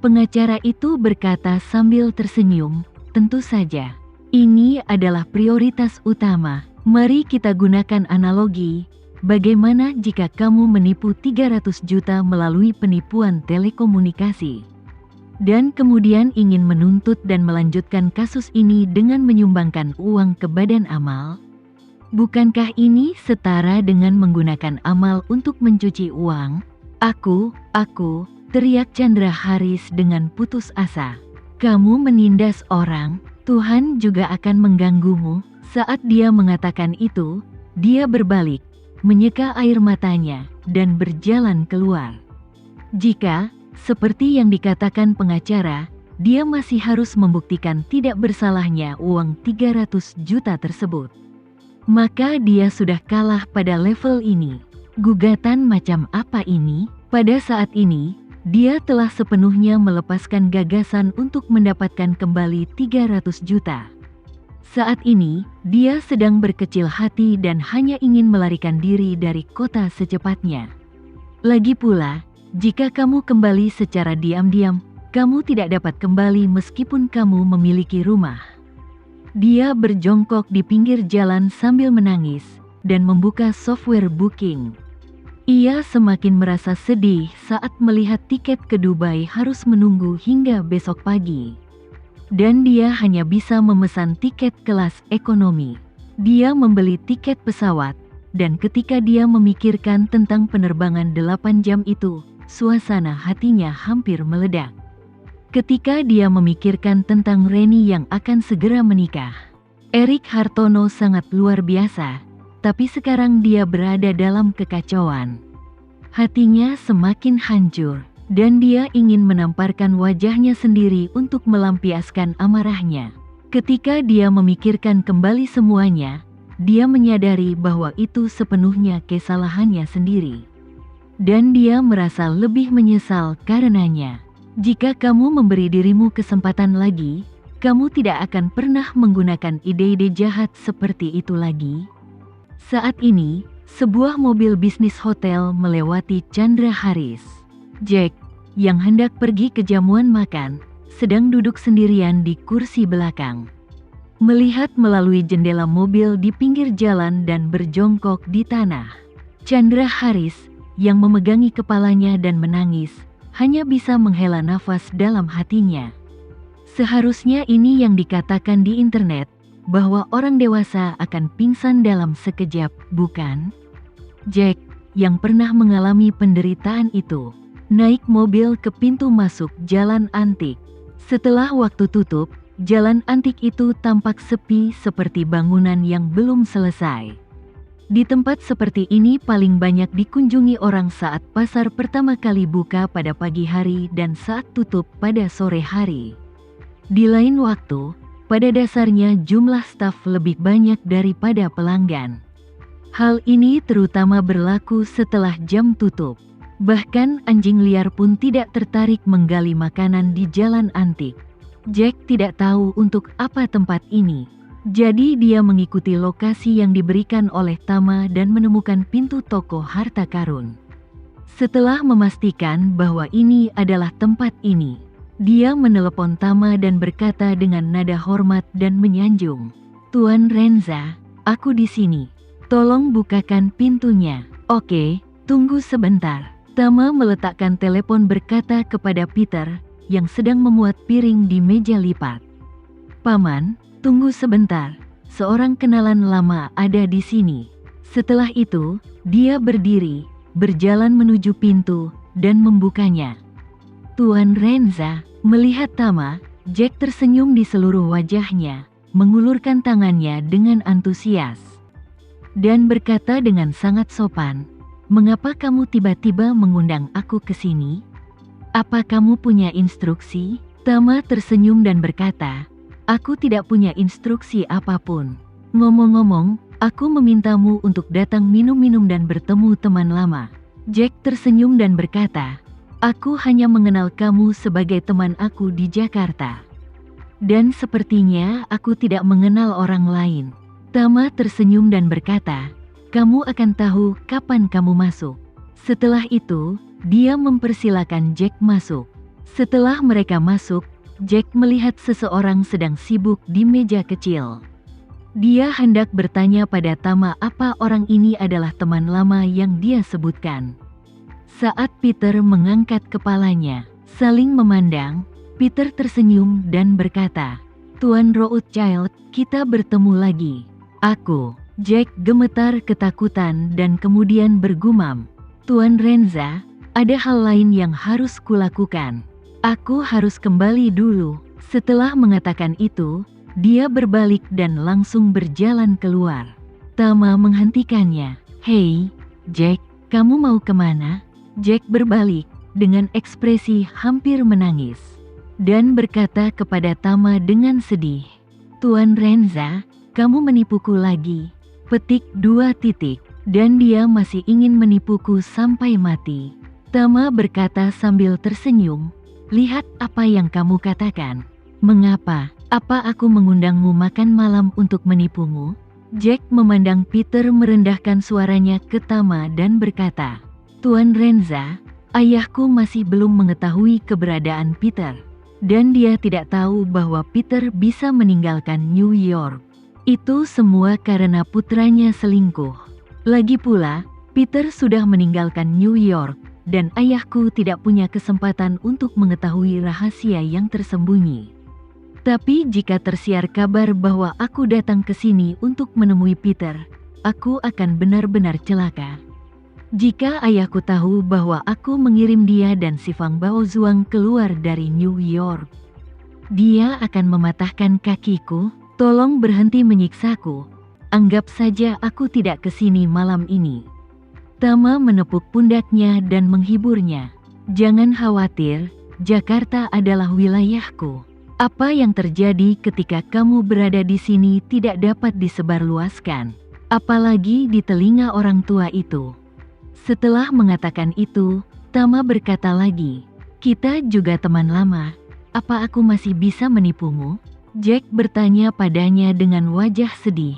Pengacara itu berkata sambil tersenyum, tentu saja. Ini adalah prioritas utama. Mari kita gunakan analogi. Bagaimana jika kamu menipu 300 juta melalui penipuan telekomunikasi? Dan kemudian ingin menuntut dan melanjutkan kasus ini dengan menyumbangkan uang ke badan amal? Bukankah ini setara dengan menggunakan amal untuk mencuci uang? Aku, teriak Chandra Haris dengan putus asa. Kamu menindas orang, Tuhan juga akan mengganggumu. Saat dia mengatakan itu, dia berbalik, menyeka air matanya, dan berjalan keluar. Jika, seperti yang dikatakan pengacara, dia masih harus membuktikan tidak bersalahnya uang 300 juta tersebut, maka dia sudah kalah pada level ini. Gugatan macam apa ini? Pada saat ini, dia telah sepenuhnya melepaskan gagasan untuk mendapatkan kembali 300 juta. Saat ini, dia sedang berkecil hati dan hanya ingin melarikan diri dari kota secepatnya. Lagi pula, jika kamu kembali secara diam-diam, kamu tidak dapat kembali meskipun kamu memiliki rumah. Dia berjongkok di pinggir jalan sambil menangis, dan membuka software booking. Ia semakin merasa sedih saat melihat tiket ke Dubai harus menunggu hingga besok pagi. Dan dia hanya bisa memesan tiket kelas ekonomi. Dia membeli tiket pesawat, dan ketika dia memikirkan tentang penerbangan 8 jam itu, suasana hatinya hampir meledak. Ketika dia memikirkan tentang Reni yang akan segera menikah. Erik Hartono sangat luar biasa, tapi sekarang dia berada dalam kekacauan. Hatinya semakin hancur. Dan dia ingin menamparkan wajahnya sendiri untuk melampiaskan amarahnya. Ketika dia memikirkan kembali semuanya, dia menyadari bahwa itu sepenuhnya kesalahannya sendiri. Dan dia merasa lebih menyesal karenanya. Jika kamu memberi dirimu kesempatan lagi, kamu tidak akan pernah menggunakan ide-ide jahat seperti itu lagi. Saat ini, sebuah mobil bisnis hotel melewati Chandra Haris. Jack, yang hendak pergi ke jamuan makan, sedang duduk sendirian di kursi belakang. Melihat melalui jendela mobil di pinggir jalan dan berjongkok di tanah. Chandra Haris, yang memegangi kepalanya dan menangis, hanya bisa menghela nafas dalam hatinya. Seharusnya ini yang dikatakan di internet, bahwa orang dewasa akan pingsan dalam sekejap, bukan? Jack, yang pernah mengalami penderitaan itu, naik mobil ke pintu masuk jalan antik. Setelah waktu tutup, jalan antik itu tampak sepi seperti bangunan yang belum selesai. Di tempat seperti ini paling banyak dikunjungi orang saat pasar pertama kali buka pada pagi hari dan saat tutup pada sore hari. Di lain waktu, pada dasarnya jumlah staf lebih banyak daripada pelanggan. Hal ini terutama berlaku setelah jam tutup. Bahkan anjing liar pun tidak tertarik menggali makanan di jalan antik. Jack tidak tahu untuk apa tempat ini. Jadi dia mengikuti lokasi yang diberikan oleh Tama dan menemukan pintu toko harta karun. Setelah memastikan bahwa ini adalah tempat ini, dia menelepon Tama dan berkata dengan nada hormat dan menyanjung, "Tuan Renza, aku di sini. Tolong bukakan pintunya." "Oke, tunggu sebentar." Tama meletakkan telepon berkata kepada Peter, yang sedang memuat piring di meja lipat. "Paman, tunggu sebentar. Seorang kenalan lama ada di sini." Setelah itu, dia berdiri, berjalan menuju pintu, dan membukanya. "Tuan Renza." Melihat Tama, Jack tersenyum di seluruh wajahnya, mengulurkan tangannya dengan antusias. Dan berkata dengan sangat sopan, "Mengapa kamu tiba-tiba mengundang aku ke sini? Apa kamu punya instruksi?" Tama tersenyum dan berkata, "Aku tidak punya instruksi apapun. Ngomong-ngomong, aku memintamu untuk datang minum-minum dan bertemu teman lama." Jack tersenyum dan berkata, "Aku hanya mengenal kamu sebagai teman aku di Jakarta. Dan sepertinya aku tidak mengenal orang lain." Tama tersenyum dan berkata, "Kamu akan tahu kapan kamu masuk." Setelah itu, dia mempersilakan Jack masuk. Setelah mereka masuk, Jack melihat seseorang sedang sibuk di meja kecil. Dia hendak bertanya pada Tama apa orang ini adalah teman lama yang dia sebutkan. Saat Peter mengangkat kepalanya, saling memandang, Peter tersenyum dan berkata, "Tuan Rothschild, kita bertemu lagi." "Aku." Jack gemetar ketakutan dan kemudian bergumam, "Tuan Renza, ada hal lain yang harus kulakukan. Aku harus kembali dulu." Setelah mengatakan itu, dia berbalik dan langsung berjalan keluar. Tama menghentikannya. "Hei, Jack, kamu mau kemana?" Jack berbalik dengan ekspresi hampir menangis dan berkata kepada Tama dengan sedih, "Tuan Renza, kamu menipuku lagi. Petik 2 titik. Dan dia masih ingin menipuku sampai mati." Tama berkata sambil tersenyum, "Lihat apa yang kamu katakan. Mengapa? Apa aku mengundangmu makan malam untuk menipumu?" Jack memandang Peter merendahkan suaranya ke Tama dan berkata, "Tuan Renza, ayahku masih belum mengetahui keberadaan Peter. Dan dia tidak tahu bahwa Peter bisa meninggalkan New York. Itu semua karena putranya selingkuh. Lagi pula, Peter sudah meninggalkan New York, dan ayahku tidak punya kesempatan untuk mengetahui rahasia yang tersembunyi. Tapi jika tersiar kabar bahwa aku datang ke sini untuk menemui Peter, aku akan benar-benar celaka. Jika ayahku tahu bahwa aku mengirim dia dan si Fang Baozuang keluar dari New York, dia akan mematahkan kakiku. Tolong berhenti menyiksaku. Anggap saja aku tidak ke sini malam ini." Tama menepuk pundaknya dan menghiburnya. "Jangan khawatir, Jakarta adalah wilayahku. Apa yang terjadi ketika kamu berada di sini tidak dapat disebarluaskan, apalagi di telinga orang tua itu." Setelah mengatakan itu, Tama berkata lagi, "Kita juga teman lama. Apa aku masih bisa menipumu?" Jack bertanya padanya dengan wajah sedih.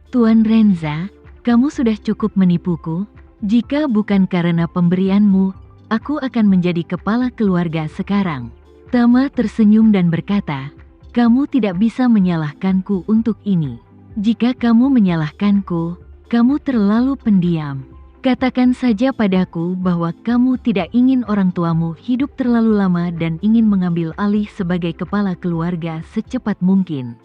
"Tuan Renza, kamu sudah cukup menipuku. Jika bukan karena pemberianmu, aku akan menjadi kepala keluarga sekarang." Tama tersenyum dan berkata, "Kamu tidak bisa menyalahkanku untuk ini. Jika kamu menyalahkanku, kamu terlalu pendiam. Katakan saja padaku bahwa kamu tidak ingin orang tuamu hidup terlalu lama dan ingin mengambil alih sebagai kepala keluarga secepat mungkin.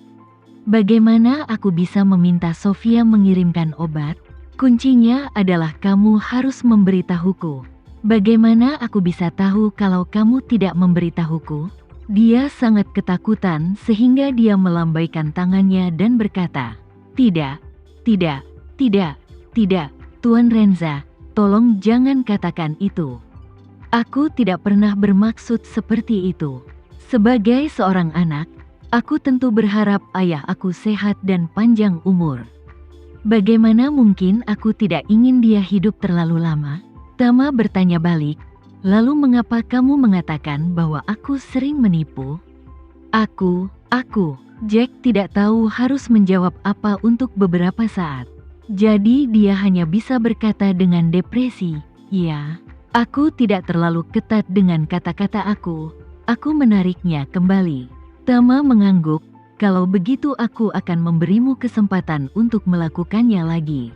Bagaimana aku bisa meminta Sofia mengirimkan obat? Kuncinya adalah kamu harus memberitahuku. Bagaimana aku bisa tahu kalau kamu tidak memberitahuku?" Dia sangat ketakutan sehingga dia melambaikan tangannya dan berkata, "Tidak, tidak, tidak, tidak. Tuan Renza, tolong jangan katakan itu. Aku tidak pernah bermaksud seperti itu. Sebagai seorang anak, aku tentu berharap ayah aku sehat dan panjang umur. Bagaimana mungkin aku tidak ingin dia hidup terlalu lama?" Tama bertanya balik, "Lalu mengapa kamu mengatakan bahwa aku sering menipu?" Aku. Jack tidak tahu harus menjawab apa untuk beberapa saat. Jadi dia hanya bisa berkata dengan depresi, "Ya, aku tidak terlalu ketat dengan kata-kata aku. Aku menariknya kembali." Tama mengangguk, "Kalau begitu aku akan memberimu kesempatan untuk melakukannya lagi."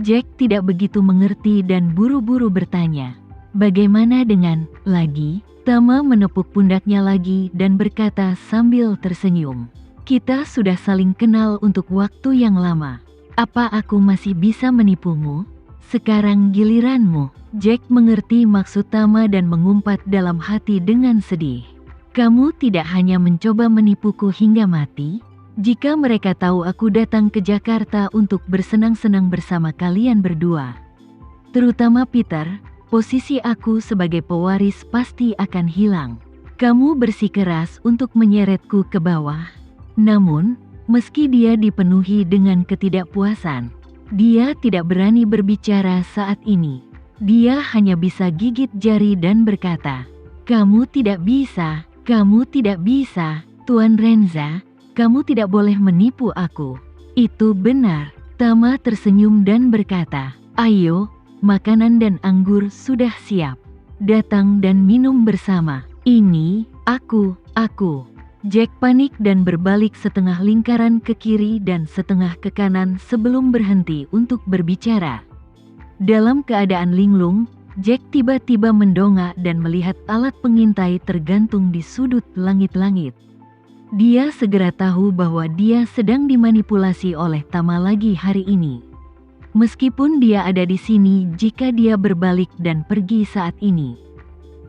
Jack tidak begitu mengerti dan buru-buru bertanya, "Bagaimana dengan lagi?" Tama menepuk pundaknya lagi dan berkata sambil tersenyum, "Kita sudah saling kenal untuk waktu yang lama. Apa aku masih bisa menipumu? Sekarang giliranmu." Jack mengerti maksud Tama dan mengumpat dalam hati dengan sedih. "Kamu tidak hanya mencoba menipuku hingga mati? Jika mereka tahu aku datang ke Jakarta untuk bersenang-senang bersama kalian berdua, terutama Peter, posisi aku sebagai pewaris pasti akan hilang. Kamu bersikeras untuk menyeretku ke bawah." Namun, meski dia dipenuhi dengan ketidakpuasan, dia tidak berani berbicara saat ini. Dia hanya bisa gigit jari dan berkata, kamu tidak bisa, Tuan Renza, kamu tidak boleh menipu aku." "Itu benar." Tama tersenyum dan berkata, "Ayo, makanan dan anggur sudah siap." datang dan minum bersama. Ini, aku. Jack panik dan berbalik setengah lingkaran ke kiri dan setengah ke kanan sebelum berhenti untuk berbicara. Dalam keadaan linglung, Jack tiba-tiba mendongak dan melihat alat pengintai tergantung di sudut langit-langit. Dia segera tahu bahwa dia sedang dimanipulasi oleh Tama lagi hari ini. Meskipun dia ada di sini jika dia berbalik dan pergi saat ini,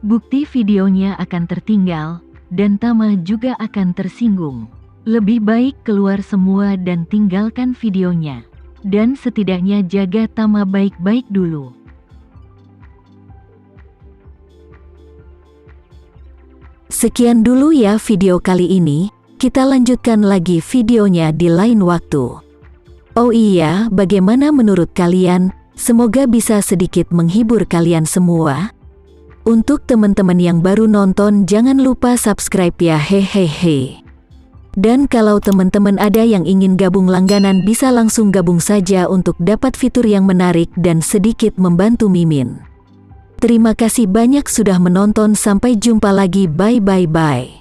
bukti videonya akan tertinggal, dan Tama juga akan tersinggung. Lebih baik keluar semua dan tinggalkan videonya. Dan setidaknya jaga Tama baik-baik dulu. Sekian dulu ya video kali ini, kita lanjutkan lagi videonya di lain waktu. Oh iya, bagaimana menurut kalian? Semoga bisa sedikit menghibur kalian semua. Untuk teman-teman yang baru nonton, jangan lupa subscribe ya, hehehe. Dan kalau teman-teman ada yang ingin gabung langganan, bisa langsung gabung saja untuk dapat fitur yang menarik dan sedikit membantu Mimin. Terima kasih banyak sudah menonton, sampai jumpa lagi, bye.